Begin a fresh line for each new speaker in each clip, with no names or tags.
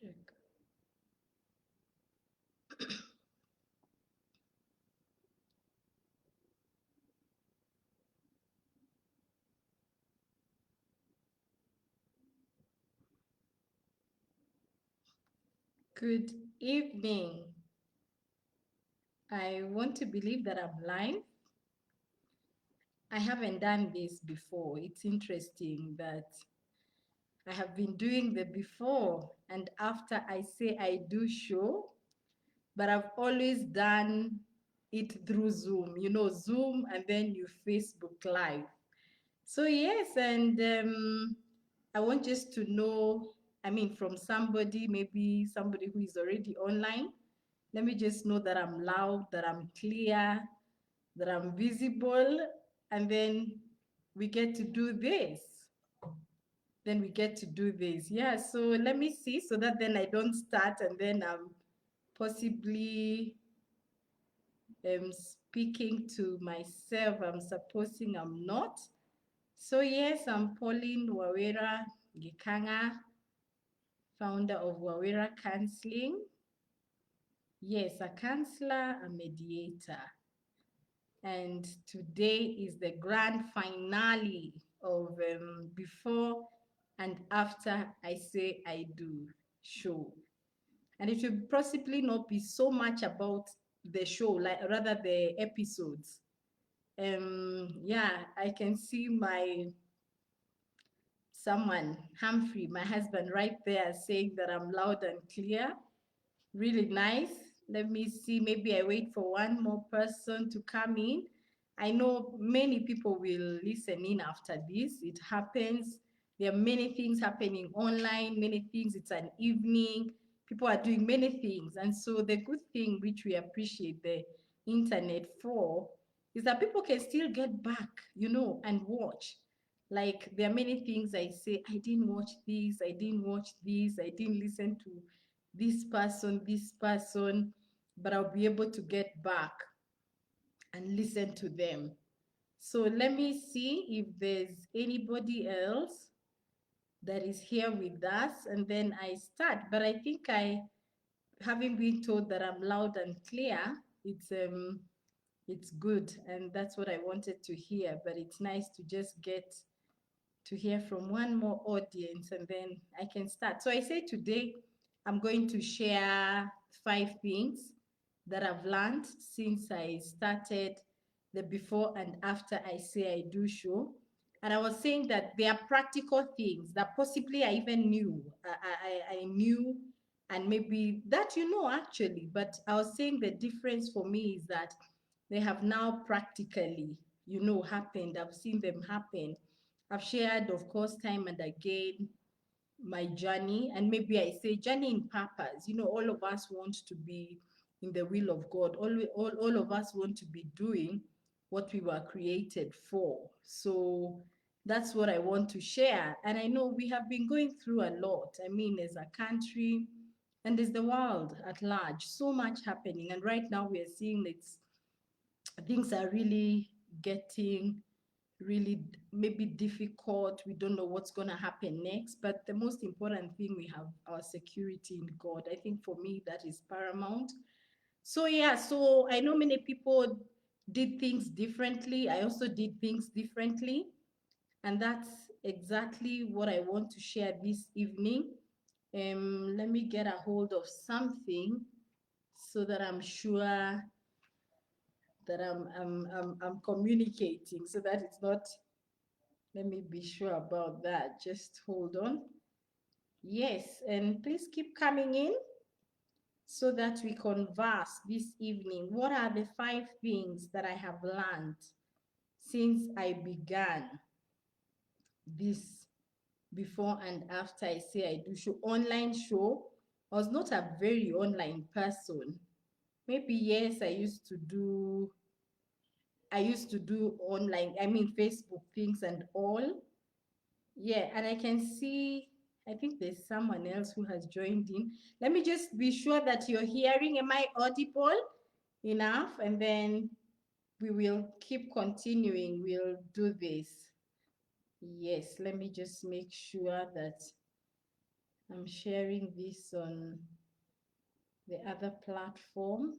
Check. Good evening. I want to believe that I'm live. I haven't done this before. It's interesting that I have been doing the before and after I say I do show, but I've always done it through Zoom, Zoom and then you Facebook Live. So yes, and I want just to know, from somebody, maybe somebody who is already online, let me just know that I'm loud, that I'm clear, that I'm visible, and then we get to do this. Yeah, so let me see so that then I don't start and then I'm possibly speaking to myself. I'm supposing I'm not. So yes, I'm Pauline Wawera Gikang'ah, founder of Wawera Counseling. Yes, a counselor, a mediator. And today is the grand finale of Before and After I Say I Do show. And it will possibly not be so much about the show, like rather the episodes. Yeah, I can see someone, Humphrey, my husband, right there saying that I'm loud and clear. Really nice. Let me see, maybe I wait for one more person to come in. I know many people will listen in after this. It happens. There are many things happening online, many things. It's an evening. People are doing many things. And so the good thing which we appreciate the internet for is that people can still get back, and watch. Like there are many things I say, I didn't watch this, I didn't watch this, I didn't listen to this person, but I'll be able to get back and listen to them. So let me see if there's anybody else that is here with us, and then I start. But I think having been told that I'm loud and clear, it's good, and that's what I wanted to hear. But it's nice to just get to hear from one more audience, and then I can start. So I say today I'm going to share 5 things that I've learned since I started the Before and After I Say I Do show. And I was saying that there are practical things that possibly I even knew. I knew, and maybe that actually, but I was saying the difference for me is that they have now practically, happened. I've seen them happen. I've shared, of course, time and again, my journey, and maybe I say journey in purpose. All of us want to be in the will of God. All of us want to be doing what we were created for. So that's what I want to share. And I know we have been going through a lot. As a country and as the world at large, so much happening. And right now we are seeing things are really getting really maybe difficult. We don't know what's going to happen next, but the most important thing, we have our security in God. I think for me that is paramount. So yeah, so I know many people did things differently. I also did things differently, and that's exactly what I want to share this evening. Let me get a hold of something so that I'm sure that I'm communicating, so that it's not. Let me be sure about that. Just hold on. Yes, and please keep coming in so that we converse this evening. What are the 5 things that I have learned since I began this Before and After I Say I Do show, online show? I was not a very online person. Maybe yes, I used to do online, Facebook things and all. Yeah, and I can see, I think there's someone else who has joined in. Let me just be sure that you're hearing. Am I audible enough? And then we will keep continuing. We'll do this. Yes, let me just make sure that I'm sharing this on the other platform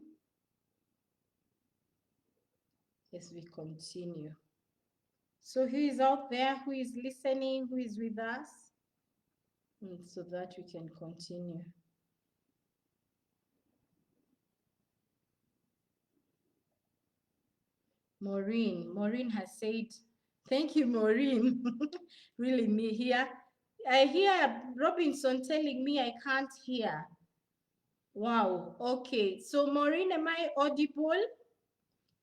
as we continue. So who is out there, who is listening, who is with us? And so that we can continue. Maureen has said, thank you, Maureen. Really, me here. I hear Robinson telling me I can't hear. Wow, okay. So Maureen, am I audible?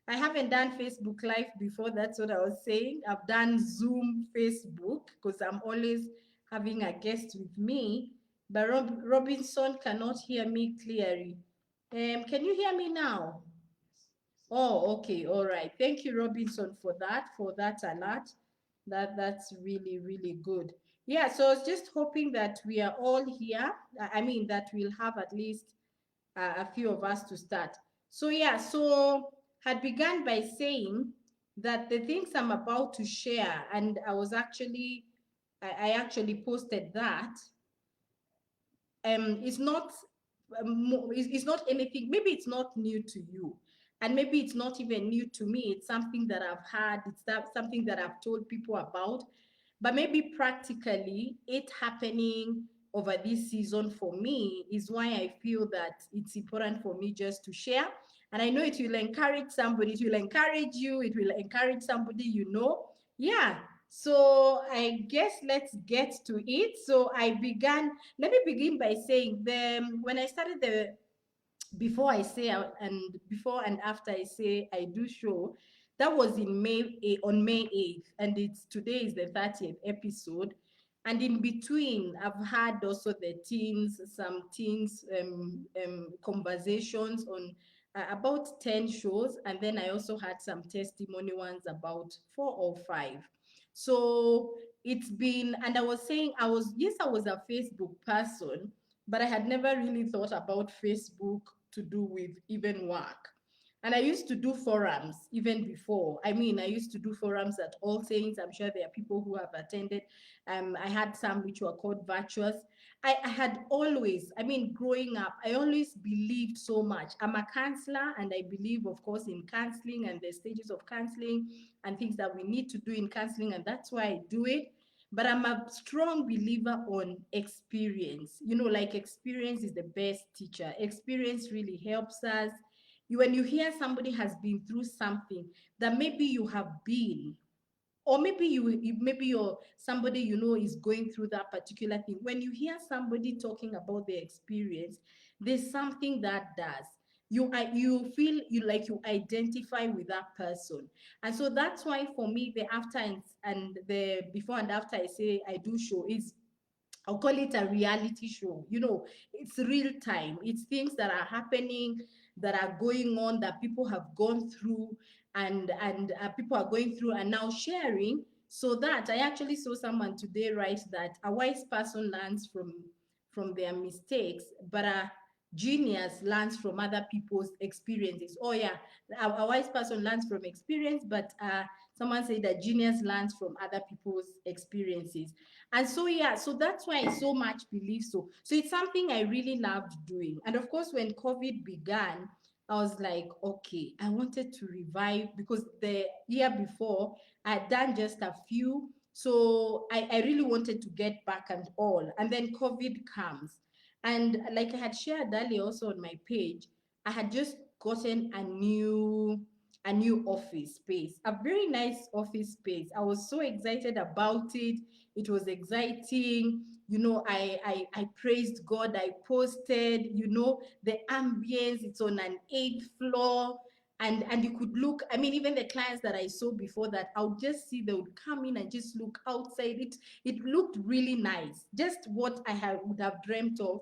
I haven't done Facebook Live before. That's what I was saying. I've done Zoom, Facebook, because I'm always having a guest with me. But Robinson cannot hear me clearly. Can you hear me now? Oh, okay. All right. Thank you, Robinson, for that alert. That's really, really good. Yeah, so I was just hoping that we are all here. I mean, that we'll have at least a few of us to start. So yeah, so had begun by saying that the things I'm about to share, and I actually posted that, it's not, it's not anything, maybe it's not new to you. And maybe it's not even new to me. It's something that I've had, something that I've told people about. But maybe practically it happening over this season for me is why I feel that it's important for me just to share. And I know it will encourage somebody, it will encourage you, it will encourage somebody you know. Yeah. So I guess let's get to it. So let me begin by saying when I started the Before and After I Say I Do Show, that was on May 8th, and today is the 30th episode. And in between, I've had also some teens conversations on about 10 shows, and then I also had some testimony ones, about 4 or 5. So it's been, and I was saying, I was a Facebook person, but I had never really thought about Facebook to do with even work. And I used to do forums even before. I mean, I used to do forums at All Saints. I'm sure there are people who have attended. I had some which were called virtuous. I had always, I mean, growing up, I always believed so much. I'm a counselor, and I believe, of course, in counseling and the stages of counseling and things that we need to do in counseling, and that's why I do it. But I'm a strong believer on experience. Like, experience is the best teacher. Experience really helps us. When you hear somebody has been through something that maybe you have been, or maybe you're somebody is going through that particular thing. When you hear somebody talking about their experience, there's something that does. You feel you identify with that person. And so that's why for me, the after and the before and after I say I do show is, I'll call it a reality show. It's real time. It's things that are happening, that are going on, that people have gone through, and people are going through and now sharing. So that I actually saw someone today write that a wise person learns from their mistakes, but a genius learns from other people's experiences. Oh yeah, a wise person learns from experience, but someone said that genius learns from other people's experiences. And so, yeah, so that's why I so much believe so. So it's something I really loved doing. And of course, when COVID began, I was like, okay, I wanted to revive, because the year before I had done just a few. So I really wanted to get back and all. And then COVID comes. And like I had shared earlier also on my page, I had just gotten a new office space, a very nice office space. I was so excited about it. It was exciting. I praised God. I posted, the ambience. It's on an 8th floor. And you could look, I mean, even the clients that I saw before that, I would just see, they would come in and just look outside. It looked really nice. Just what would have dreamt of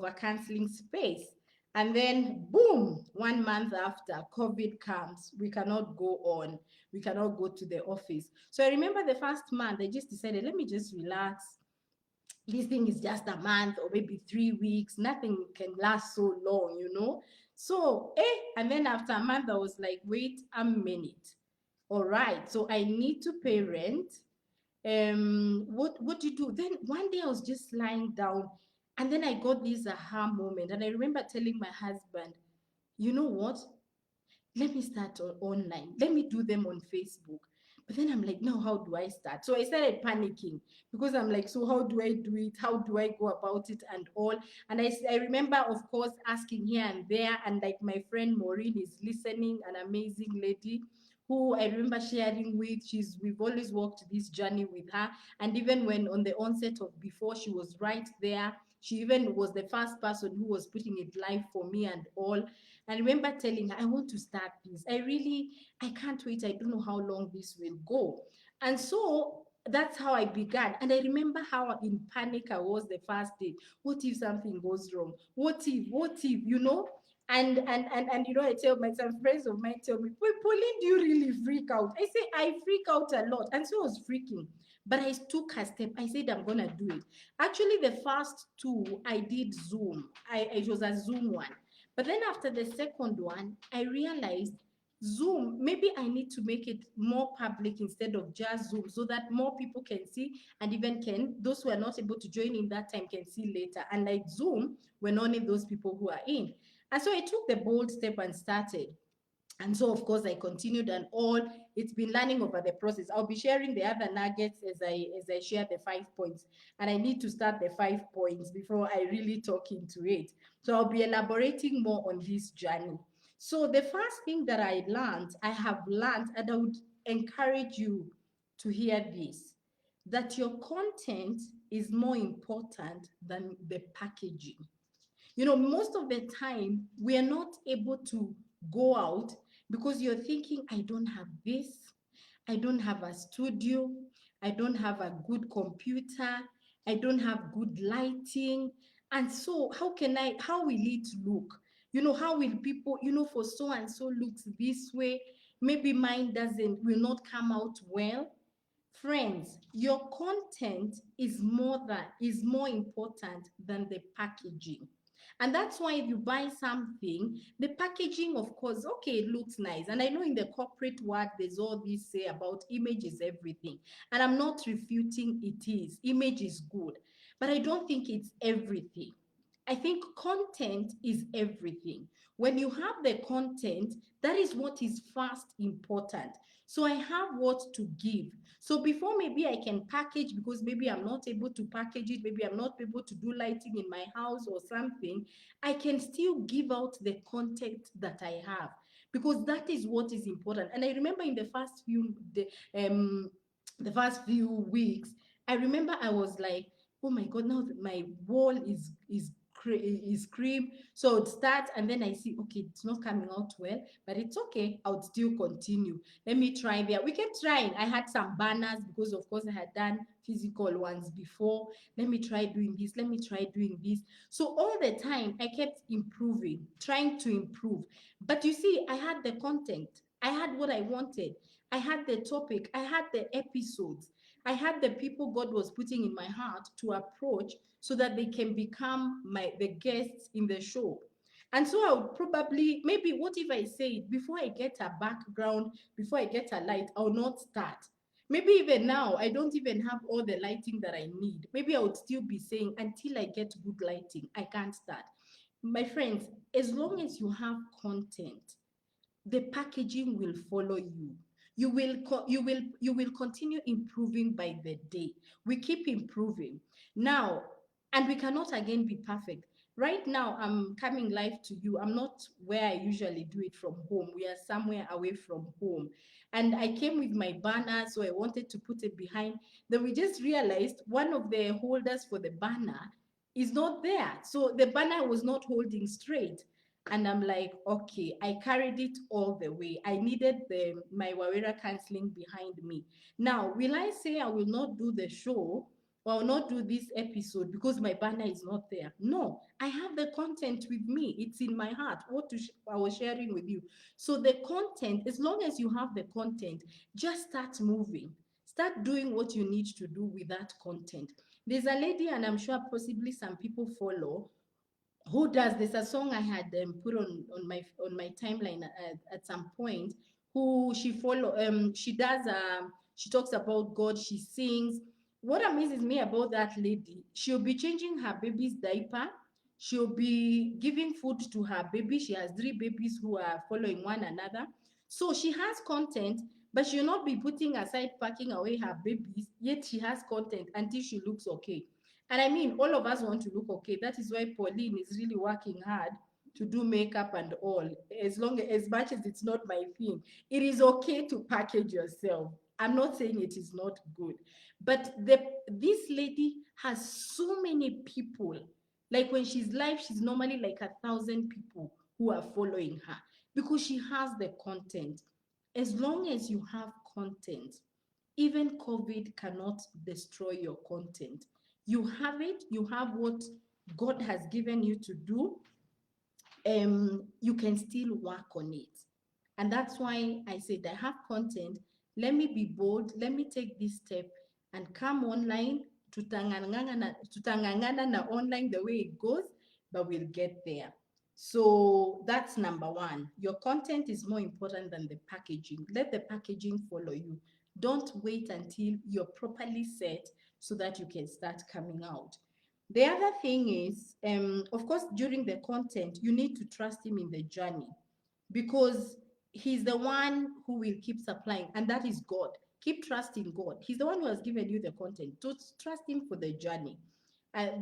a counseling space. And then, boom, 1 month after, COVID comes. We cannot go on. We cannot go to the office. So I remember the first month, I just decided, let me just relax. This thing is just a month or maybe 3 weeks. Nothing can last so long. So, and then after a month, I was like, wait a minute. All right, so I need to pay rent. What do you do? Then one day I was just lying down. And then I got this aha moment. And I remember telling my husband, you know what? Let me start online. Let me do them on Facebook. But then I'm like, no, how do I start? So I started panicking because I'm like, so how do I do it? How do I go about it and all? And I remember, of course, asking here and there. And like my friend Maureen is listening, an amazing lady who I remember sharing with. We've always walked this journey with her. And even when on the onset of Before, she was right there. She even was the first person who was putting it live for me and all. I remember telling her, I want to start this. I can't wait. I don't know how long this will go. And so that's how I began. And I remember how in panic I was the first day. What if something goes wrong? What if, And I tell my some friends of mine tell me, wait, Pauline, do you really freak out? I say I freak out a lot. And so I was freaking. But I took a step. I said I'm gonna do it. Actually, the first two I did Zoom. It was a Zoom one. But then after the second one, I realized Zoom, maybe I need to make it more public instead of just Zoom so that more people can see and even those who are not able to join in that time can see later. And like Zoom, when only those people who are in. And so I took the bold step and started. And so, of course, I continued and all. It's been learning over the process. I'll be sharing the other nuggets as I share the 5 points. And I need to start the 5 points before I really talk into it. So I'll be elaborating more on this journey. So the first thing that I have learned, and I would encourage you to hear this, that your content is more important than the packaging. Most of the time, we are not able to go out because you're thinking, I don't have this, I don't have a studio, I don't have a good computer, I don't have good lighting. And so, how will it look? How will people, for so and so looks this way, maybe mine will not come out well. Friends, your content is more important than the packaging. And that's why if you buy something, the packaging, of course, okay, it looks nice. And I know in the corporate world, there's all this say about image is everything. And I'm not refuting it is. Image is good. But I don't think it's everything. I think content is everything. When you have the content, that is what is first important. So I have what to give. So before maybe I can package, because maybe I'm not able to package it, maybe I'm not able to do lighting in my house or something, I can still give out the content that I have, because that is what is important. And I remember in the first few weeks, I remember I was like, oh my God, now that my wall is cream. So it starts and then I see, okay, it's not coming out well, but it's okay. I would still continue. Let me try there. We kept trying. I had some banners because, of course, I had done physical ones before. Let me try doing this. Let me try doing this. So all the time, I kept improving, trying to improve. But you see, I had the content. I had what I wanted. I had the topic. I had the episodes. I had the people God was putting in my heart to approach so that they can become the guests in the show. And so I would probably, maybe, what if I say it before I get a background, before I get a light, I'll not start. Maybe even now, I don't even have all the lighting that I need. Maybe I would still be saying, until I get good lighting, I can't start. My friends, as long as you have content, the packaging will follow you. You will continue improving by the day. We keep improving now, and we cannot again be perfect. Right now, I'm coming live to you. I'm not where I usually do it from home. We are somewhere away from home. And I came with my banner, so I wanted to put it behind. Then we just realized one of the holders for the banner is not there. So the banner was not holding straight. And I'm like, okay, I carried it all the way. I needed my Wawera counseling behind me. Now, will I say I will not do the show or I will not do this episode because my banner is not there? No, I have the content with me. It's in my heart, I was sharing with you. So the content, as long as you have the content, just start moving. Start doing what you need to do with that content. There's a lady, and I'm sure possibly some people follow, who does there's a song I had put on my timeline at some point, who she does she talks about God, she sings, what amazes me about that lady, she'll be changing her baby's diaper. She'll be giving food to her baby. She has three babies who are following one another. So she has content, but she'll not be putting aside packing away her babies, yet she has content until she looks okay. And I mean, all of us want to look okay. That is why Pauline is really working hard to do makeup and all. As much as it's not my thing, it is okay to package yourself. I'm not saying it is not good, but this lady has so many people. Like when she's live, she's normally like 1,000 people who are following her because she has the content. As long as you have content, even COVID cannot destroy your content. You have it, you have what God has given you to do, you can still work on it. And that's why I said I have content. Let me be bold. Let me take this step and come online. Tutangangana na online the way it goes, but we'll get there. So that's number one. Your content is more important than the packaging. Let the packaging follow you. Don't wait until you're properly set so that you can start coming out. The other thing is, of course, during the content, you need to trust him in the journey because he's the one who will keep supplying, and that is God. Keep trusting God. He's the one who has given you the content. Just trust him for the journey.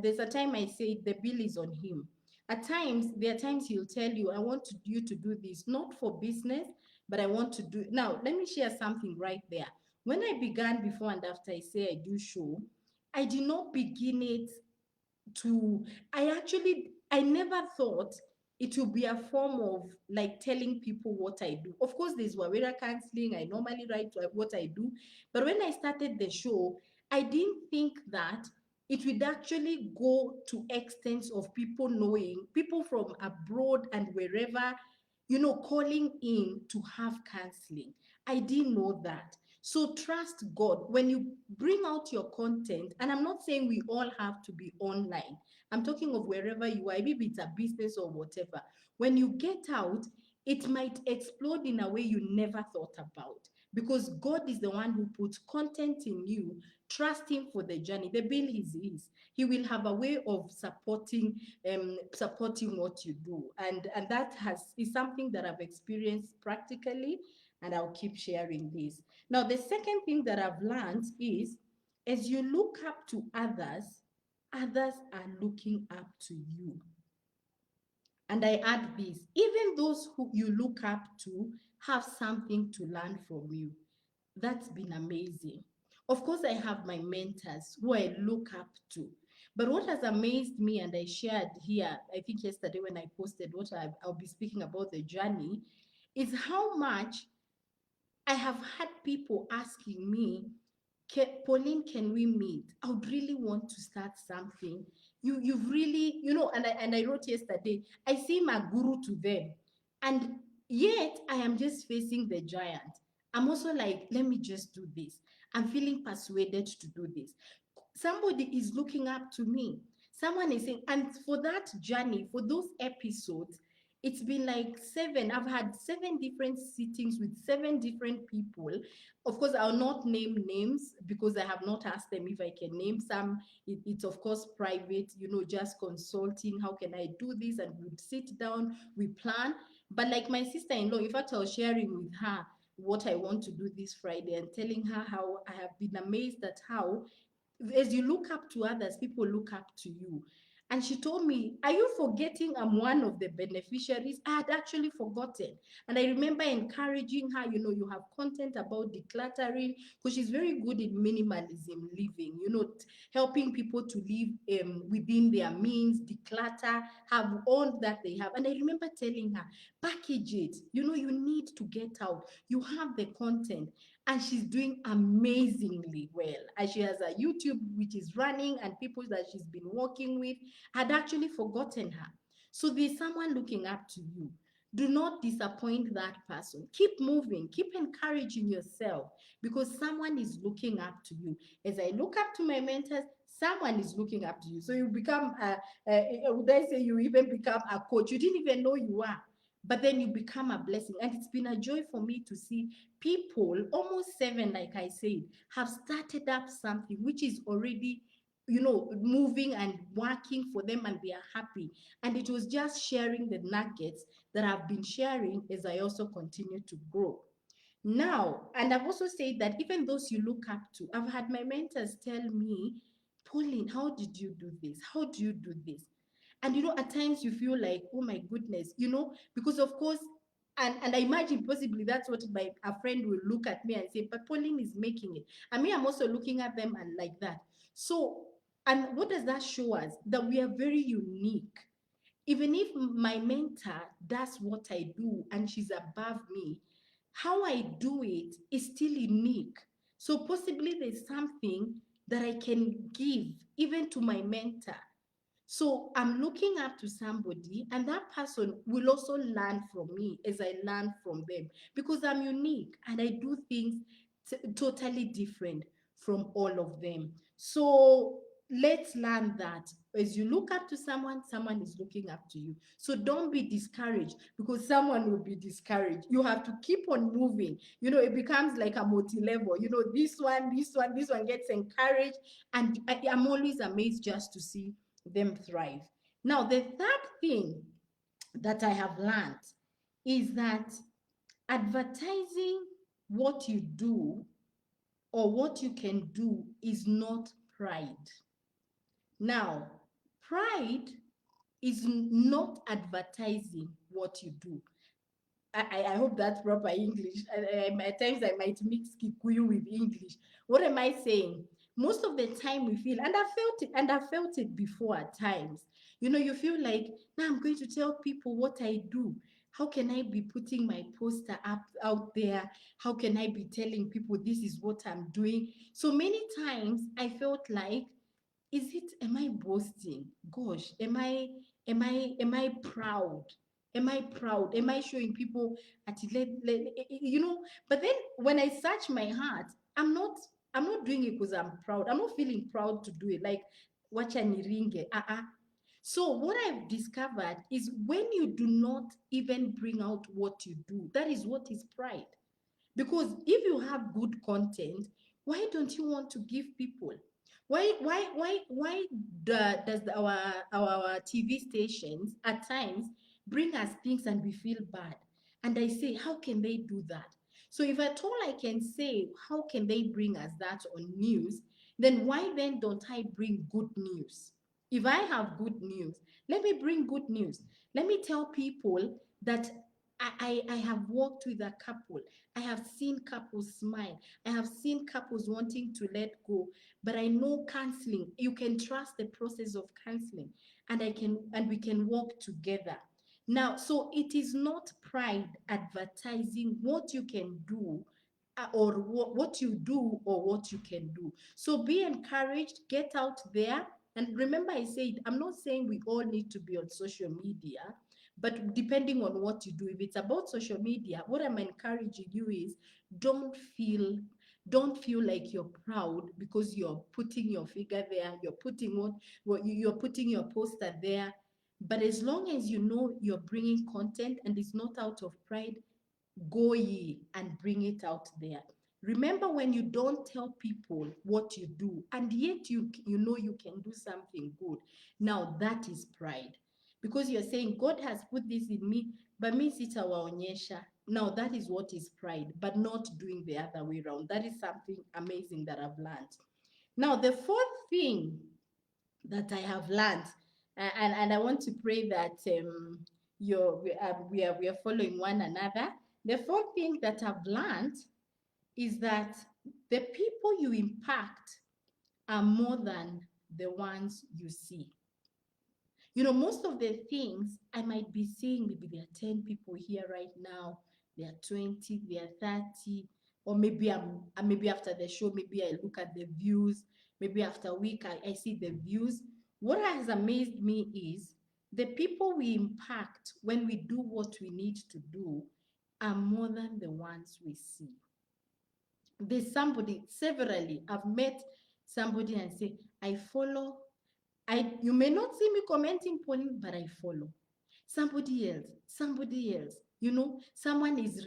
There's a time I say the bill is on him. At times, there are times he'll tell you, I want you to do this, not for business, but I want to do. Now, let me share something right there. When I began Before and After I Say I Do Show, I did not begin it to I never thought it would be a form of like telling people what I do. Of course, there's Wawera counseling. I normally write what I do. But when I started the show, I didn't think that it would actually go to extents of people knowing, people from abroad and wherever, calling in to have counseling. I didn't know that. So trust God when you bring out your content. And I'm not saying we all have to be online. I'm talking of wherever you are, maybe it's a business or whatever. When you get out, it might explode in a way you never thought about because God is the one who puts content in you. Trust him for the journey. The bill is his. He will have a way of supporting what you do. And that is something that I've experienced practically, and I'll keep sharing this. Now, the second thing that I've learned is as you look up to others, others are looking up to you. And I add this, even those who you look up to have something to learn from you. That's been amazing. Of course, I have my mentors who I look up to. But what has amazed me, and I shared here, I think yesterday when I posted what I'll be speaking about the journey, is how much I have had people asking me, Pauline, can we meet? I would really want to start something. You've really, and I wrote yesterday, I seem a guru to them. And yet I am just facing the giant. I'm also like, let me just do this. I'm feeling persuaded to do this. Somebody is looking up to me. Someone is saying, and for that journey, for those episodes, it's been like 7. I've had 7 different sittings with 7 different people. Of course, I'll not name names because I have not asked them if I can name some. It's of course private, just consulting. How can I do this? And we sit down, we plan. But like my sister-in-law, in fact, I was sharing with her what I want to do this Friday and telling her how I have been amazed at how as you look up to others, people look up to you. And she told me, are you forgetting I'm one of the beneficiaries? I had actually forgotten. And I remember encouraging her, you have content about decluttering, because she's very good in minimalism living, helping people to live within their means, declutter, have all that they have. And I remember telling her, package it. You need to get out. You have the content. And she's doing amazingly well. And she has a YouTube which is running, and people that she's been working with had actually forgotten her. So there's someone looking up to you. Do not disappoint that person. Keep moving, keep encouraging yourself because someone is looking up to you. As I look up to my mentors, someone is looking up to you. So you become, would I say you even become a coach? You didn't even know you are. but then you become a blessing. And it's been a joy for me to see people, almost 7, like I said, have started up something which is already, moving and working for them, and they are happy. And it was just sharing the nuggets that I've been sharing as I also continue to grow. Now, and I've also said that even those you look up to, I've had my mentors tell me, Pauline, how did you do this? How do you do this? And at times you feel like, oh my goodness, because of course, and I imagine possibly that's what a friend will look at me and say, but Pauline is making it. I mean, I'm also looking at them and like that. So, and what does that show us? That we are very unique. Even if my mentor does what I do and she's above me, how I do it is still unique. So possibly there's something that I can give even to my mentor. So I'm looking up to somebody, and that person will also learn from me as I learn from them, because I'm unique and I do things totally different from all of them. So let's learn that as you look up to someone, someone is looking up to you. So don't be discouraged because someone will be discouraged. You have to keep on moving. It becomes like a multi-level. This one gets encouraged, and I'm always amazed just to see them thrive. Now, the third thing that I have learned is that advertising what you do or what you can do is not pride. Now, pride is not advertising what you do. I hope that's proper English. At times I might mix Kikuyu with English. What am I saying? Most of the time we feel, and I felt it before at times. You feel like, now I'm going to tell people what I do. How can I be putting my poster up out there? How can I be telling people this is what I'm doing? So many times I felt like, am I boasting? Gosh, am I proud? Am I proud? Am I showing people at but then when I search my heart, I'm not doing it because I'm proud. I'm not feeling proud to do it. Like, wacha niringe. So what I've discovered is when you do not even bring out what you do, that is what is pride. Because if you have good content, why don't you want to give people? Why does our TV stations at times bring us things and we feel bad? And I say, how can they do that? So if at all I can say, how can they bring us that on news? Then why then don't I bring good news? If I have good news, let me bring good news. Let me tell people that I have worked with a couple. I have seen couples smile. I have seen couples wanting to let go. But I know counseling, you can trust the process of counseling, and we can work together. Now, so it is not pride advertising what you can do, or what you do or what you can do. So be encouraged, get out there. And remember, I said, I'm not saying we all need to be on social media, but depending on what you do, if it's about social media, what I'm encouraging you is don't feel don't feel like you're proud because you're putting your figure there, you're putting your poster there. But as long as you know you're bringing content and it's not out of pride, go ye and bring it out there. Remember, when you don't tell people what you do and yet you know you can do something good, now that is pride. Because you're saying, God has put this in me, but me sitawaonyesha. Now that is what is pride, but not doing the other way around. That is something amazing that I've learned. Now, the fourth thing that I have learned, and I want to pray that we are following one another. The fourth thing that I've learned is that the people you impact are more than the ones you see. Most of the things I might be seeing, maybe there are 10 people here right now, there are 20, there are 30, or maybe after the show, maybe I look at the views, maybe after a week I see the views. What has amazed me is the people we impact when we do what we need to do are more than the ones we see. There's somebody, severally, I've met somebody and say, I follow. You may not see me commenting, Pauline, but I follow. somebody else. You know, someone is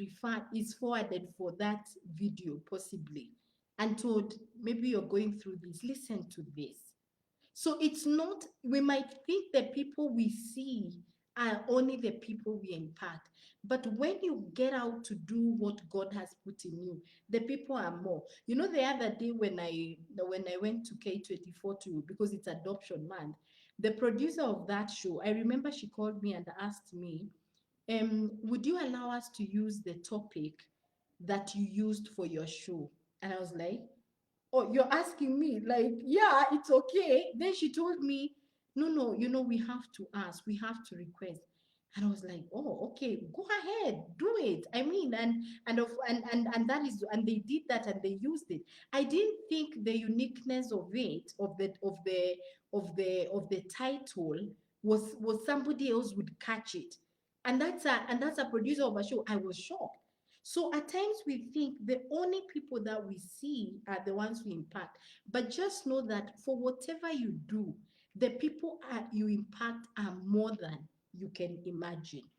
forwarded for that video possibly and told, maybe you're going through this, listen to this. So it's not, we might think the people we see are only the people we impact. But when you get out to do what God has put in you, the people are more. You know, the other day when I went to K24 to, because it's adoption month, the producer of that show, I remember she called me and asked me, would you allow us to use the topic that you used for your show? And I was like, oh, you're asking me? Like, yeah, it's okay. Then she told me, no, no, you know, we have to ask, we have to request. And I was like, oh, okay, go ahead, do it. I mean, and that is, and they did that and they used it. I didn't think the uniqueness of it, of the title was somebody else would catch it. And that's a producer of a show. I was shocked. So at times we think the only people that we see are the ones we impact. But just know that for whatever you do, the people you impact are more than you can imagine.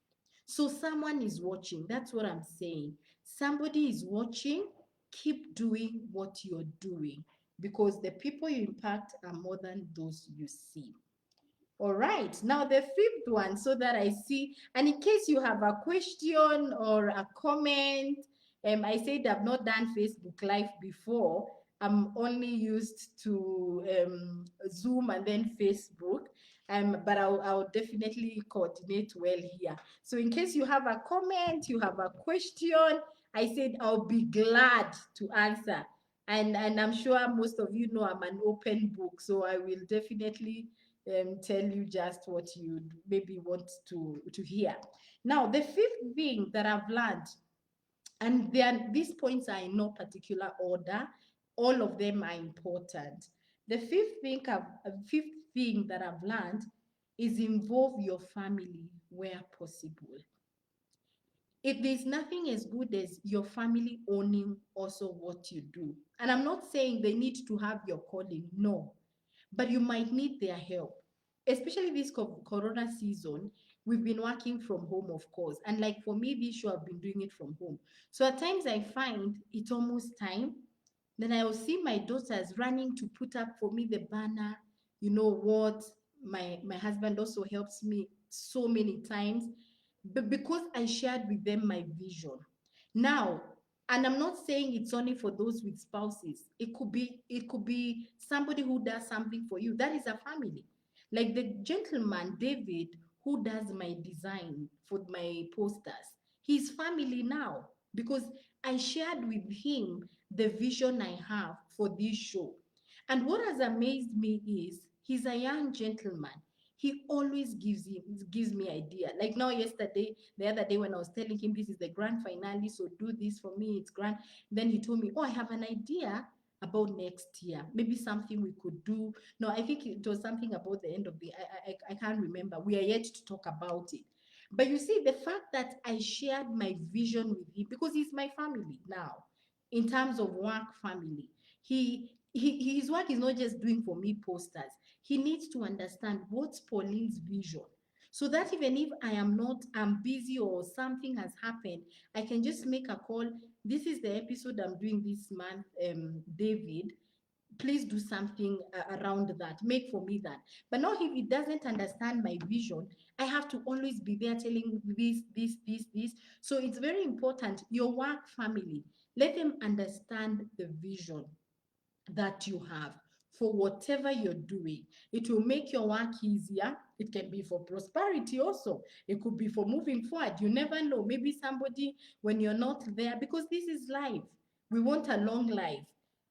So someone is watching. That's what I'm saying. Somebody is watching. Keep doing what you're doing because the people you impact are more than those you see. All right, now the fifth one, so that I see, and in case you have a question or a comment, I said I've not done Facebook Live before. I'm only used to Zoom and then Facebook, but I'll definitely coordinate well here. So in case you have a comment, you have a question, I said I'll be glad to answer. And I'm sure most of you know I'm an open book, so I will definitely tell you just what you maybe want to hear. Now, the fifth thing that I've learned, and these points are in no particular order, all of them are important. The fifth thing that I've learned is involve your family where possible. If there's nothing as good as your family owning also what you do. And I'm not saying they need to have your calling, no, but you might need their help. Especially this corona season, we've been working from home, of course. And like for me, this show, I've been doing it from home. So at times I find it's almost time. Then I will see my daughters running to put up for me the banner. You know what? My husband also helps me so many times, but because I shared with them my vision. Now, and I'm not saying it's only for those with spouses. It could be somebody who does something for you. That is a family. Like the gentleman David who does my design for my posters. He's family now because I shared with him the vision I have for this show. And what has amazed me is he's a young gentleman. He always gives me idea. Like now, the other day when I was telling him this is the grand finale, so do this for me, it's grand. Then he told me, oh, I have an idea about next year. Maybe something we could do. No, I think it was something about the end of the. I can't remember. We are yet to talk about it. But you see, the fact that I shared my vision with him because he's my family now, in terms of work family. His work is not just doing for me posters. He needs to understand what's Pauline's vision. So that even if I'm busy or something has happened, I can just make a call. This is the episode I'm doing this month, David. Please do something around that. Make for me that. But now, if he doesn't understand my vision, I have to always be there telling him this. So it's very important. Your work family, let them understand the vision that you have for whatever you're doing. It will make your work easier. It can be for prosperity also. It could be for moving forward. You never know. Maybe somebody, when you're not there, because this is life. We want a long life.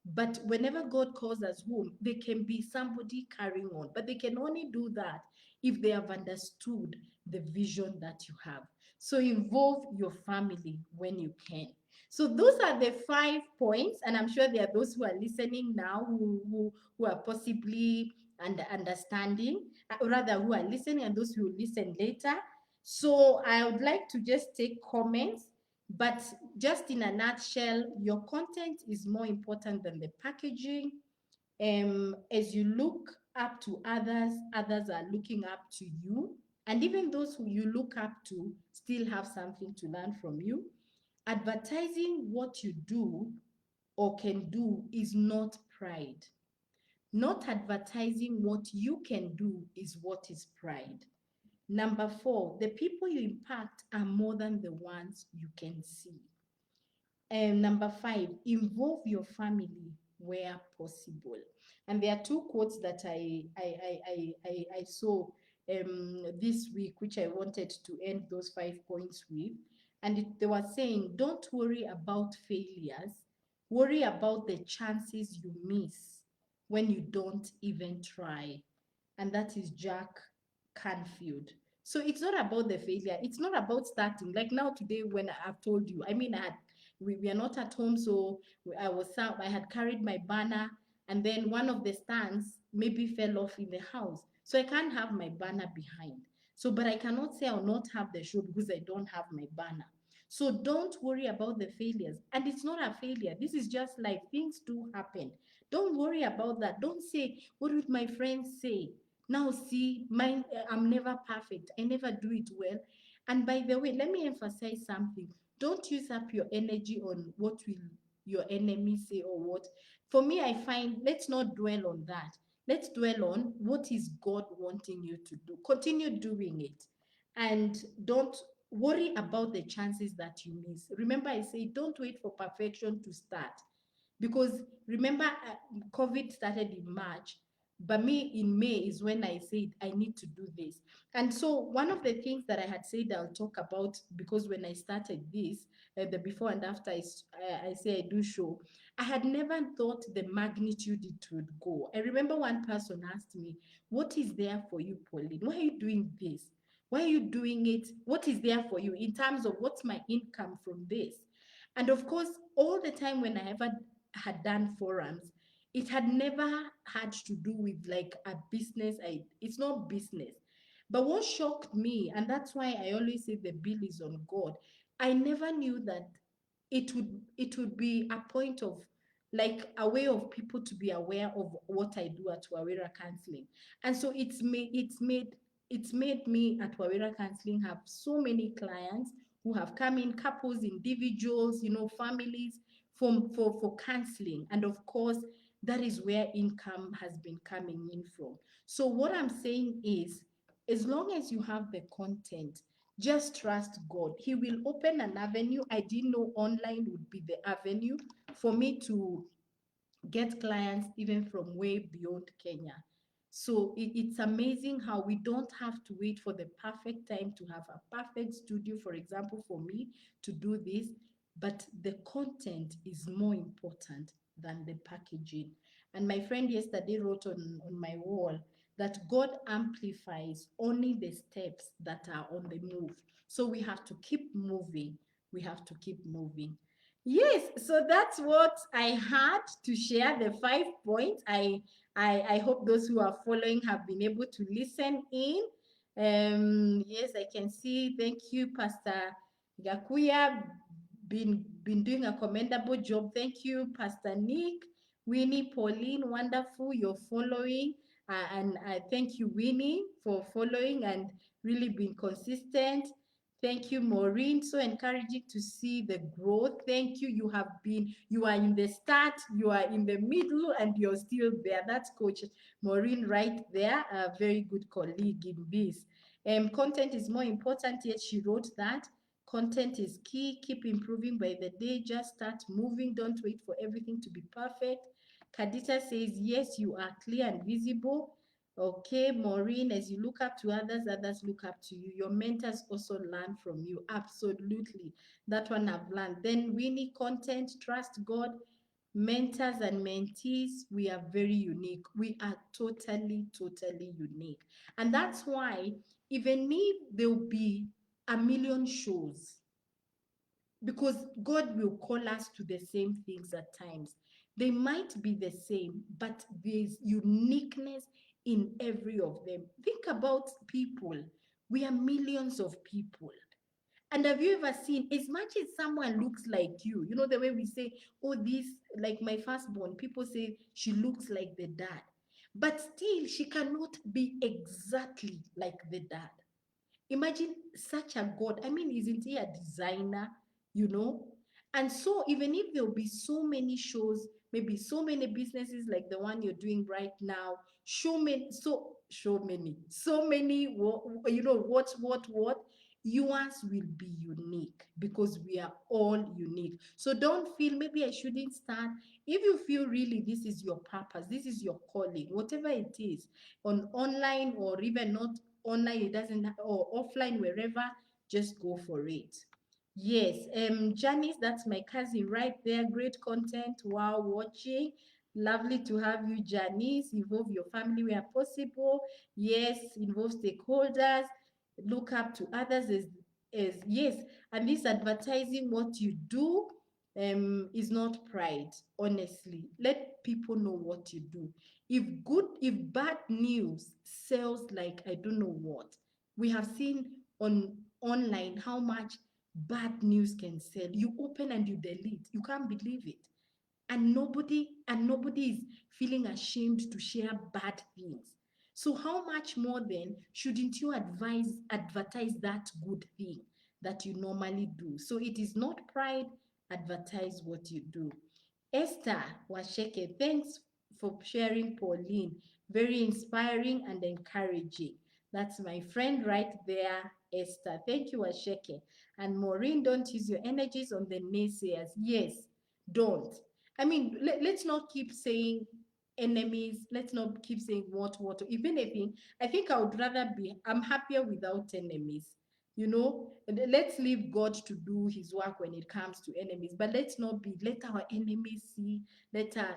But whenever God calls us home, there can be somebody carrying on. But they can only do that if they have understood the vision that you have. So involve your family when you can. So those are the 5 points, and I'm sure there are those who are listening now who are possibly understanding, or rather who are listening, and those who will listen later. So I would like to just take comments, but just in a nutshell, your content is more important than the packaging. As you look up to others, others are looking up to you. And even those who you look up to still have something to learn from you. Advertising what you do or can do is not pride. Not advertising what you can do is what is pride. Number four, the people you impact are more than the ones you can see. And number five, involve your family where possible. And there are two quotes that I saw this week, which I wanted to end those 5 points with. And they were saying, don't worry about failures, worry about the chances you miss when you don't even try. And that is Jack Canfield. So it's not about the failure. It's not about starting. Like now today, when I've told you, I mean, we are not at home, so I had carried my banner, and then one of the stands maybe fell off in the house, so I can't have my banner behind. So, but I cannot say I'll not have the show because I don't have my banner. So don't worry about the failures, and it's not a failure. This is just life. Things do happen. Don't worry about that. Don't say, what would my friends say? Now, see, I'm never perfect. I never do it well. And by the way, let me emphasize something. Don't use up your energy on what will your enemy say or what. For me, I find let's not dwell on that. Let's dwell on what is God wanting you to do. Continue doing it. And don't worry about the chances that you miss. Remember, I say don't wait for perfection to start. Because remember, COVID started in March, but me in May is when I said I need to do this. And so one of the things that I had said I'll talk about, because when I started this, the before and after I say I do show, I had never thought the magnitude it would go. I remember one person asked me, what is there for you, Pauline? Why are you doing this? Why are you doing it? What is there for you in terms of what's my income from this? And of course, all the time when I ever had done forums, it had never had to do with like a business. It's not business. But what shocked me, and that's why I always say the bill is on God, I never knew that it would be a point of like a way of people to be aware of what I do at Wawera Counseling. And so it's made me at Wawera Counseling have so many clients who have come in, couples, individuals, families, for counseling. And of course, that is where income has been coming in from. So what I'm saying is, as long as you have the content, just trust God. He will open an avenue. I didn't know online would be the avenue for me to get clients even from way beyond Kenya. So it's amazing how we don't have to wait for the perfect time to have a perfect studio, for example, for me to do this, but the content is more important than the packaging. And my friend yesterday wrote on my wall that God amplifies only the steps that are on the move. So we have to keep moving. We have to keep moving. Yes, so that's what I had to share, the 5 points. I hope those who are following have been able to listen in. Yes, I can see. Thank you, Pastor Gakuya. Been doing a commendable job. Thank you, Pastor Nick, Winnie, Pauline. Wonderful, you're following. And thank you, Winnie, for following and really being consistent. Thank you, Maureen. So encouraging to see the growth. Thank you. You are in the start, you are in the middle, and you're still there. That's Coach Maureen right there, a very good colleague in this. Content is more important, yet she wrote that. Content is key. Keep improving by the day. Just start moving. Don't wait for everything to be perfect. Kadita says, yes, you are clear and visible. Okay, Maureen, as you look up to others, others look up to you. Your mentors also learn from you. Absolutely. That one I've learned. Then Winnie, content, trust God. Mentors and mentees, we are very unique. We are totally, totally unique. And that's why even if there'll be a million shows, because God will call us to the same things at times. They might be the same, but there's uniqueness in every of them. Think about people. We are millions of people. And have you ever seen, as much as someone looks like you know, the way we say, oh, this, like my firstborn, people say she looks like the dad. But still, she cannot be exactly like the dad. Imagine such a God. I mean, isn't he a designer? You know? And so, even if there'll be so many shows, maybe so many businesses like the one you're doing right now, so many, what, yours will be unique because we are all unique. So don't feel maybe I shouldn't start. If you feel really this is your purpose, this is your calling, whatever it is, on online or even not online, it doesn't, or offline, wherever, just go for it. Yes, Janice, that's my cousin right there. Great content. Wow, watching. Lovely to have you, Janice. Involve your family where possible. Yes, involve stakeholders. Look up to others as yes. And this advertising what you do is not pride. Honestly, let people know what you do. If bad news sells like I don't know what, we have seen on online how much bad news can sell. You open and you delete. You can't believe it. And nobody is feeling ashamed to share bad things. So how much more then shouldn't you advertise that good thing that you normally do? So it is not pride, advertise what you do. Esther Washeke, thanks for sharing, Pauline. Very inspiring and encouraging. That's my friend right there, Esther. Thank you, Washeke. And Maureen, don't use your energies on the naysayers. Yes, don't. I mean, let's not keep saying enemies. Let's not keep saying what. If anything, I think I'm happier without enemies. Let's leave God to do his work when it comes to enemies. But let our enemies see,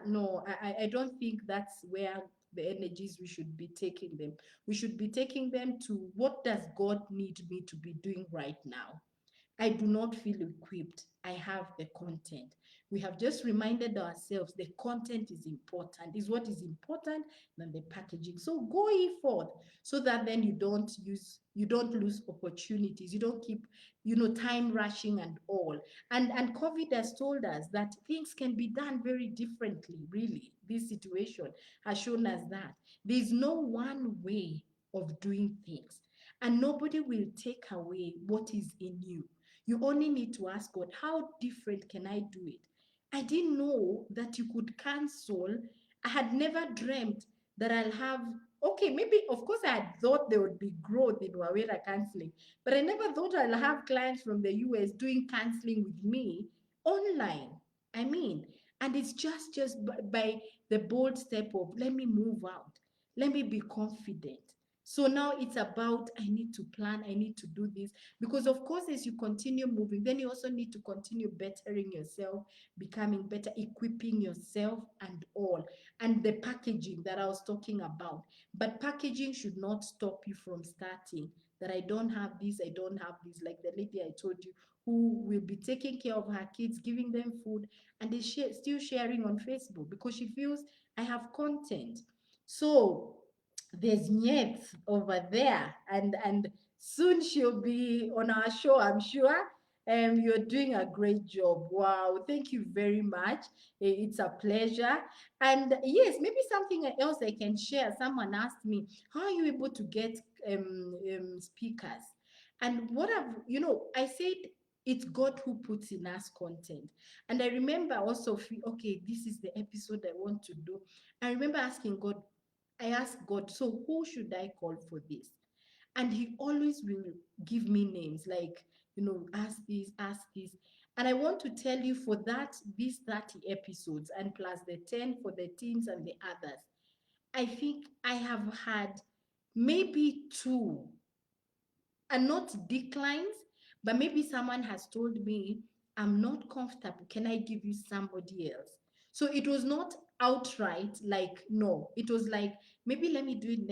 no, I don't think that's where the energies we should be taking them. We should be taking them to what does God need me to be doing right now? I do not feel equipped. I have the content. We have just reminded ourselves the content is important, is what is important than the packaging. So go ye forth so that then you don't lose opportunities. You don't keep, time rushing and all. And COVID has told us that things can be done very differently, really. This situation has shown us that. There's no one way of doing things. And nobody will take away what is in you. You only need to ask God, how different can I do it? I didn't know that you could cancel. I had never dreamt that I'll have, okay, maybe, of course, I had thought there would be growth in Wawera counseling, but I never thought I'll have clients from the US doing counseling with me online. I mean, and it's just by the bold step of let me move out, let me be confident. So now it's about I need to plan, I need to do this. Because, of course, as you continue moving, then you also need to continue bettering yourself, becoming better, equipping yourself, and all. And the packaging that I was talking about. But packaging should not stop you from starting. That I don't have this, I don't have this. Like the lady I told you, who will be taking care of her kids, giving them food, and is still sharing on Facebook because she feels I have content. So there's Nyet over there, and soon she'll be on our show, I'm sure. You're doing a great job. Wow, thank you very much. It's a pleasure. And yes, maybe something else I can share. Someone asked me, how are you able to get speakers? And I said, it's God who puts in us content. And I remember also, okay, this is the episode I want to do. I remember asking God, I asked God, so who should I call for this? And he always will give me names like, ask this, ask this. And I want to tell you for these 30 episodes and plus the 10 for the teens and the others, I think I have had maybe two, and not declines, but maybe someone has told me, I'm not comfortable. Can I give you somebody else? So it was not outright like no. It was like maybe let me do it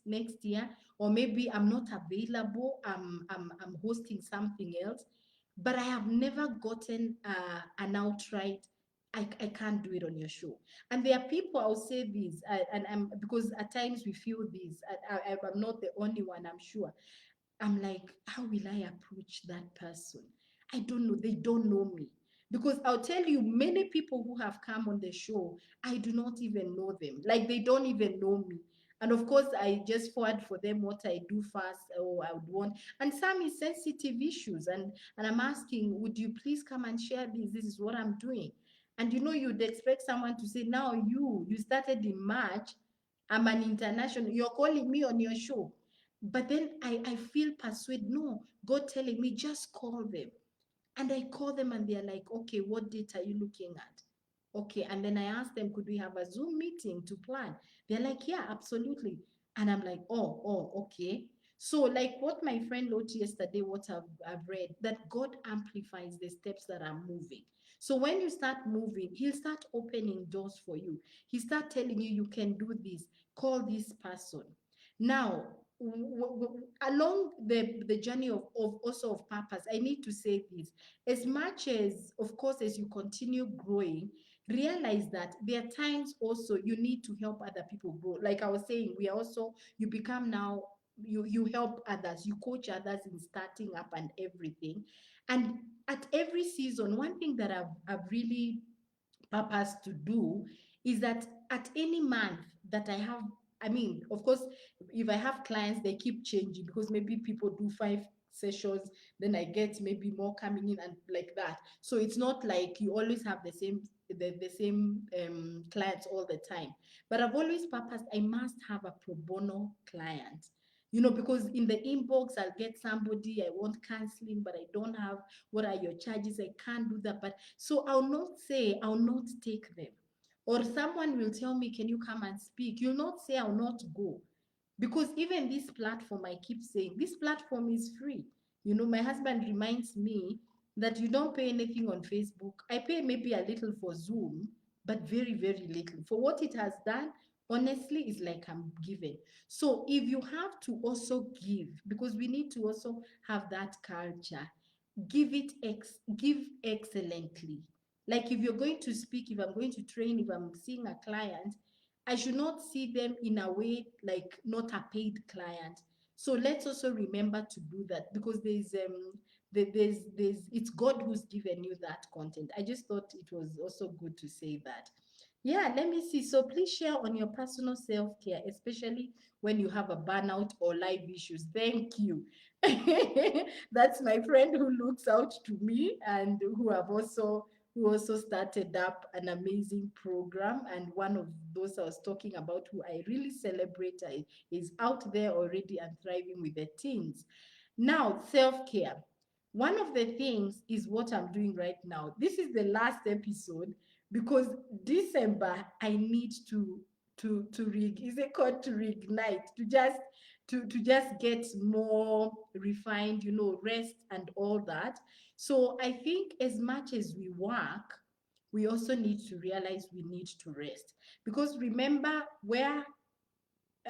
next year, or maybe I'm not available. I'm hosting something else, but I have never gotten an outright. I can't do it on your show. And there are people, I'll say this, and I'm because at times we feel this. I'm not the only one, I'm sure. I'm like, how will I approach that person? I don't know. They don't know me. Because I'll tell you, many people who have come on the show, I do not even know them. Like, they don't even know me. And of course, I just forward for them what I do first or I would want. And some is sensitive issues. And I'm asking, would you please come and share this? This is what I'm doing. And you'd expect someone to say, now you started in March. I'm an international. You're calling me on your show. But then I feel persuaded. No, God telling me, just call them. And I call them and they're like, okay, what date are you looking at? Okay. And then I asked them, could we have a Zoom meeting to plan? They're like, yeah, absolutely. And I'm like, okay. So, like what my friend wrote yesterday, what I've read, that God amplifies the steps that are moving. So when you start moving, he'll start opening doors for you. He start telling you, you can do this. Call this person. Now, along the journey of also of purpose, I need to say this. As much as, of course, as you continue growing, realize that there are times also you need to help other people grow. Like I was saying, we are also, you become now, you help others, you coach others in starting up and everything. And at every season, one thing that I've really purpose to do is that at any month that I have, I mean, of course, if I have clients, they keep changing because maybe people do 5 sessions, then I get maybe more coming in and like that. So it's not like you always have the same clients all the time. But I've always purposed I must have a pro bono client. Because in the inbox, I'll get somebody, I want counseling, but I don't have, what are your charges? I can't do that. But so I'll not say I'll not take them. Or someone will tell me, can you come and speak? You'll not say I'll not go. Because even this platform, I keep saying, this platform is free. My husband reminds me that you don't pay anything on Facebook. I pay maybe a little for Zoom, but very, very little. For what it has done, honestly, is like I'm giving. So if you have to also give, because we need to also have that culture, give excellently. Like if you're going to speak, if I'm going to train, if I'm seeing a client, I should not see them in a way like not a paid client. So let's also remember to do that, because there's it's God who's given you that content. I just thought it was also good to say that. Yeah, let me see. So please share on your personal self-care, especially when you have a burnout or life issues. Thank you. That's my friend who looks out to me, and who also started up an amazing program. And one of those I was talking about, who I really celebrate, is out there already and thriving with the teens. Now, self-care. One of the things is what I'm doing right now. This is the last episode, because December I need is it called to reignite, to just get more refined, rest and all that. So I think as much as we work, we also need to realize we need to rest. Because remember where